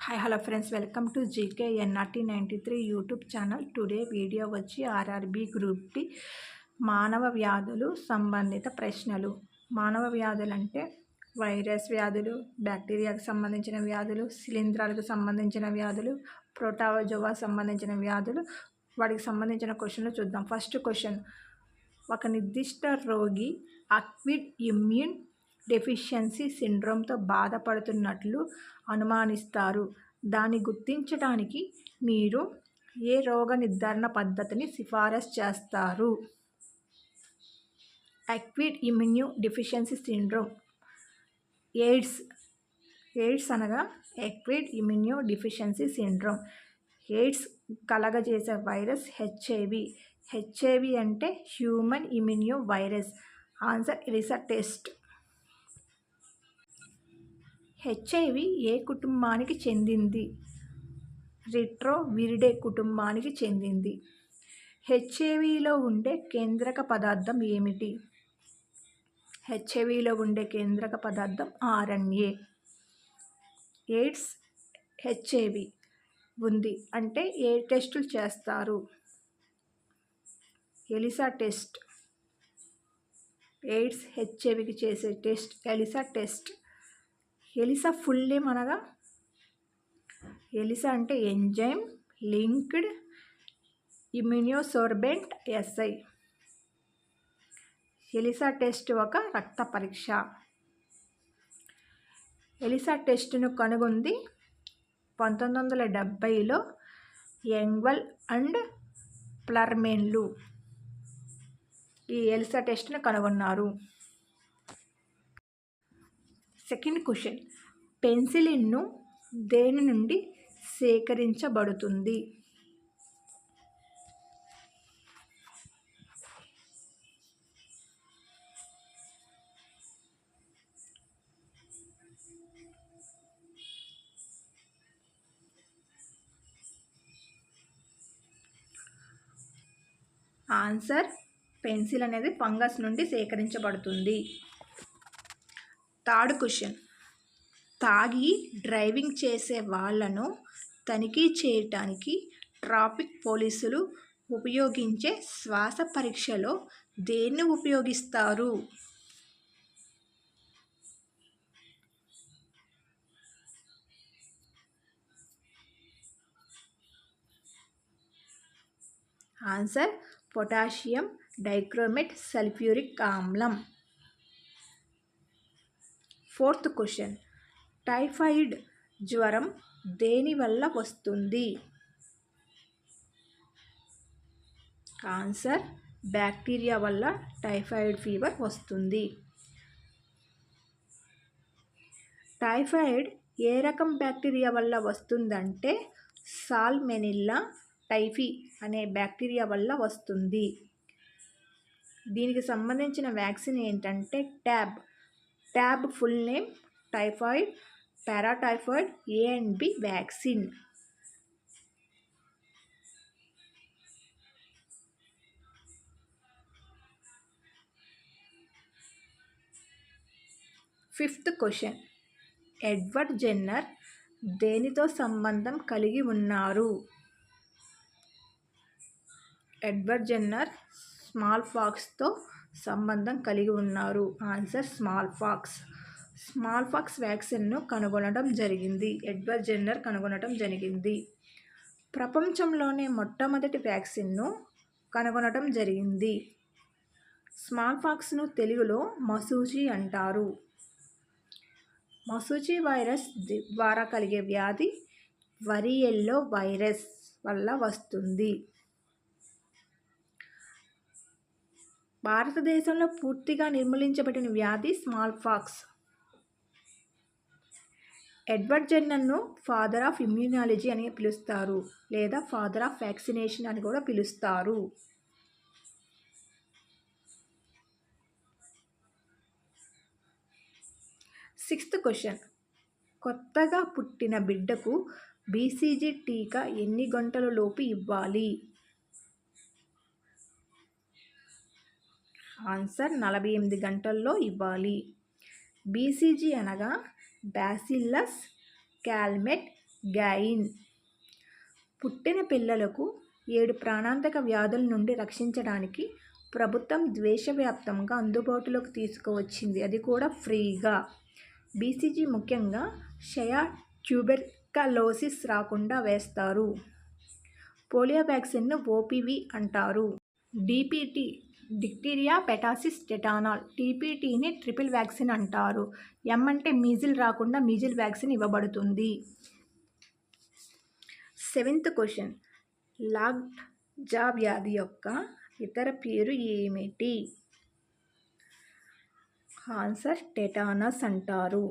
Hi hello friends, welcome to GK NRT 93 YouTube channel. Today video వచ్చి RRB group D మానవ వ్యాధులు సంబంధిత ప్రశ్నలు. మానవ వ్యాధులు అంటే వైరస్ వ్యాధులు, బ్యాక్టీరియాకు సంబంధించిన వ్యాధులు, శిలీంధ్రాలకు సంబంధించిన వ్యాధులు, ప్రోటోజోవా సంబంధించిన వ్యాధులు. వాటికి సంబంధించిన క్వశ్చన్లు చూద్దాం. ఫస్ట్ క్వశ్చన్, ఒక నిర్దిష్ట రోగి అక్విడ్ ఇమ్యూన్ డెఫిషియన్సీ సిండ్రోమ్తో బాధపడుతున్నట్లు అనుమానిస్తారు. దాన్ని గుర్తించడానికి మీరు ఏ రోగ నిర్ధారణ పద్ధతిని సిఫారసు చేస్తారు? Acquired immune deficiency syndrome, AIDS అనగా acquired immune deficiency syndrome. AIDS కలగజేసే వైరస్ హెచ్ఐవి అంటే human immune virus. Answer ELISA test. HIV ఏ కుటుంబానికి చెందింది? రిట్రోవిరిడే కుటుంబానికి చెందింది. హెచ్ఐవిలో ఉండే కేంద్రక పదార్థం ఏమిటి? హెచ్ఐవిలో ఉండే కేంద్రక పదార్థం ఆర్ఎన్ఏ. ఎయిడ్స్ హెచ్ఐవి ఉంది అంటే ఏ టెస్టులు చేస్తారు? ELISA test. ఎయిడ్స్ హెచ్ఐవికి చేసే test ELISA test. ELISA full name అనగా, ఎలిసా అంటే enzyme linked immunosorbent assay. ELISA test ఒక రక్త పరీక్ష. ఎలిసా టెస్ట్ను కనుగొంది 1970లో యంగ్వెల్ అండ్ ప్లర్మెన్లు ఈ ఎలిసా టెస్ట్ను కనుగొన్నారు. సెకండ్ క్వశ్చన్, పెన్సిలిన్ను దేని నుండి సేకరించబడుతుంది? ఆన్సర్, పెన్సిల్ అనేది ఫంగస్ నుండి సేకరించబడుతుంది. థర్డ్ క్వశ్చన్, తాగి డ్రైవింగ్ చేసే వాళ్లను తనిఖీ చేయటానికి ట్రాఫిక్ పోలీసులు ఉపయోగించే శ్వాస పరీక్షలో దేన్ని ఉపయోగిస్తారు? ఆన్సర్, పొటాషియం డైక్రోమేట్ సల్ఫ్యూరిక్ ఆమ్లం. ఫోర్త్ క్వశ్చన్, టైఫాయిడ్ జ్వరం దేని వల్ల వస్తుంది? ఆన్సర్, బ్యాక్టీరియా వల్ల టైఫాయిడ్ ఫీవర్ వస్తుంది. టైఫాయిడ్ ఏ రకం బ్యాక్టీరియా వల్ల వస్తుందంటే సాల్మెనిల్లా టైఫీ అనే బ్యాక్టీరియా వల్ల వస్తుంది. దీనికి సంబంధించిన వ్యాక్సిన్ ఏంటంటే TAB full name typhoid paratyphoid A and B vaccine. Fifth question, Edward Jenner దేనితో సంబంధం కలిగి ఉన్నారు? ఎడ్వర్డ్ జెన్నర్ స్మాల్ పాక్స్తో సంబంధం కలిగి ఉన్నారు. ఆన్సర్, స్మాల్ పాక్స్ వ్యాక్సిన్ను కనుగొనడం జరిగింది. ఎడ్వర్డ్ జెన్నర్ కనుగొనడం జరిగింది. ప్రపంచంలోనే మొట్టమొదటి వ్యాక్సిన్ను కనుగొనడం జరిగింది. స్మాల్ పాక్స్ను తెలుగులో మశూచి అంటారు. మశూచి వైరస్ ద్వారా కలిగే వ్యాధి వరియెల్లో వైరస్ వల్ల వస్తుంది. భారతదేశంలో పూర్తిగా నిర్మూలించబడిన వ్యాధి స్మాల్ పాక్స్. ఎడ్వర్డ్ జెన్నర్ను ఫాదర్ ఆఫ్ ఇమ్యూనాలజీ అని పిలుస్తారు, లేదా ఫాదర్ ఆఫ్ వ్యాక్సినేషన్ అని కూడా పిలుస్తారు. సిక్స్త్ క్వశ్చన్, కొత్తగా పుట్టిన బిడ్డకు బీసీజీ టీకా ఎన్ని గంటల లోపు ఇవ్వాలి? ఆన్సర్, 48 గంటల్లో ఇవ్వాలి. బీసీజీ అనగా బ్యాసిల్లస్ క్యాల్మెట్ గైన్. పుట్టిన పిల్లలకు 7 ప్రాణాంతక వ్యాధుల నుండి రక్షించడానికి ప్రభుత్వం దేశవ్యాప్తంగా అందుబాటులోకి తీసుకువచ్చింది, అది కూడా ఫ్రీగా. బీసీజీ ముఖ్యంగా క్షయ, ట్యూబెర్కలోసిస్ రాకుండా వేస్తారు. పోలియో వ్యాక్సిన్ను ఓపీవీ అంటారు. DPT diphtheria, pertussis, tetanus. టీపీటీని ట్రిపుల్ వ్యాక్సిన్ అంటారు. ఎం అంటే మీజిల్ రాకుండా మీజిల్ వ్యాక్సిన్ ఇవ్వబడుతుంది. 7th క్వశ్చన్, లాగ్జా వ్యాధి యొక్క ఇతర పేరు ఏమిటి? ఆన్సర్ టెటానస్ అంటారు.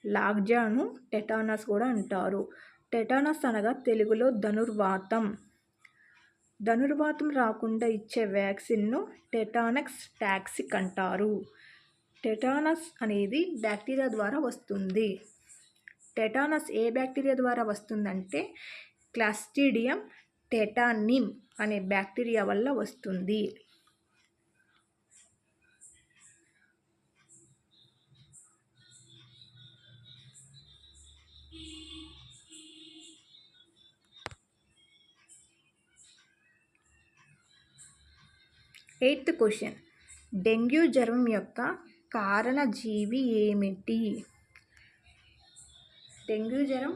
లాగ్జాను టెటానస్ కూడా అంటారు. టెటానస్ అనగా తెలుగులో ధనుర్వాతం. ధనుర్వాతం రాకుండా ఇచ్చే వ్యాక్సిన్ను టెటానస్ టాక్సిక్ అంటారు. టెటానస్ అనేది బ్యాక్టీరియా ద్వారా వస్తుంది. టెటానస్ ఏ బ్యాక్టీరియా ద్వారా వస్తుందంటే క్లాస్ట్రిడియం టెటానిమ్ అనే బ్యాక్టీరియా వల్ల వస్తుంది. ఎయిత్ క్వశ్చన్, డెంగ్యూ జ్వరం యొక్క కారణజీవి ఏమిటి? డెంగ్యూ జ్వరం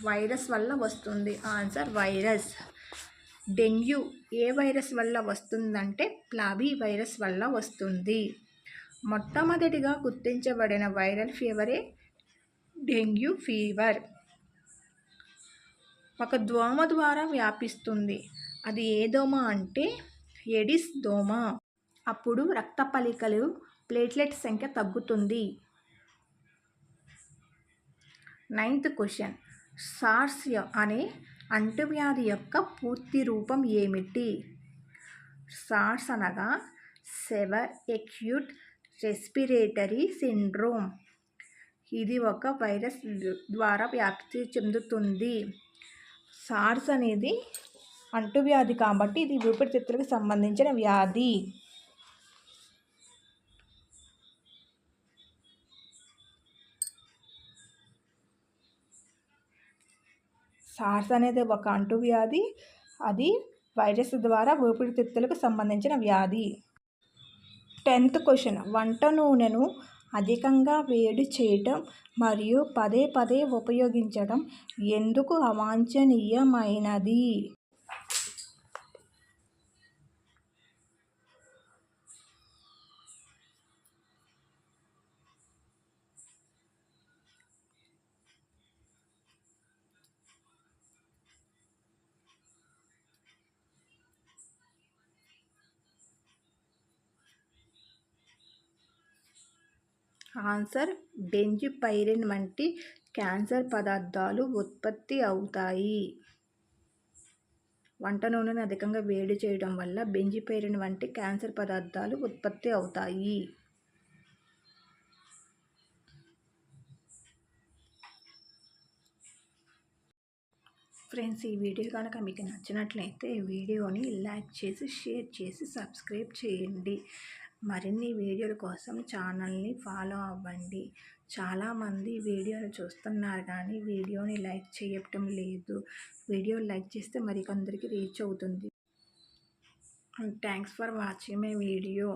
వైరస్ వల్ల వస్తుంది. Answer virus. డెంగ్యూ ఏ వైరస్ వల్ల వస్తుందంటే ఫ్లాబీ వైరస్ వల్ల వస్తుంది. మొట్టమొదటిగా గుర్తించబడిన వైరల్ ఫీవరే డెంగ్యూ ఫీవర్. ఒక దోమ ద్వారా వ్యాపిస్తుంది. అది ఏ దోమ అంటే ఎడిస్ దోమ. అప్పుడు రక్త పలికలు, ప్లేట్లెట్ సంఖ్య తగ్గుతుంది. 9th క్వశ్చన్, సార్స్ అనే అంటువ్యాధి యొక్క పూర్తి రూపం ఏమిటి? సార్స్ అనగా సెవర్ ఎక్యూట్ రెస్పిరేటరీ సిండ్రోమ్. ఇది ఒక వైరస్ ద్వారా వ్యాప్తి చెందుతుంది. సార్స్ అనేది అంటువ్యాధి కాబట్టి ఇది ఊపిరితిత్తులకు సంబంధించిన వ్యాధి. సార్స్ అనేది ఒక అంటువ్యాధి, అది వైరస్ ద్వారా ఊపిరితిత్తులకు సంబంధించిన వ్యాధి. 10th క్వశ్చన్, వంట నూనెను అధికంగా వేడి చేయటం మరియు పదే పదే ఉపయోగించడం ఎందుకు అవాంఛనీయమైనది? ఆన్సర్ బెంజిపైరిన్ వంటి క్యాన్సర్ పదార్థాలు ఉత్పత్తి అవుతాయి. వంట నూనెను అధికంగా వేడి చేయడం వల్ల బెంజిపైరిన్ వంటి క్యాన్సర్ పదార్థాలు ఉత్పత్తి అవుతాయి. ఫ్రెండ్స్, ఈ వీడియో కనుక మీకు నచ్చినట్లయితే వీడియోని లైక్ చేసి, షేర్ చేసి, సబ్స్క్రైబ్ చేయండి. మరిన్ని వీడియోల కోసం ఛానల్ని ఫాలో అవ్వండి. చాలామంది వీడియోని చూస్తున్నారు కానీ వీడియోని లైక్ చేయటం లేదు. వీడియో లైక్ చేస్తే మరికొందరికి రీచ్ అవుతుంది. Thanks for watching my video.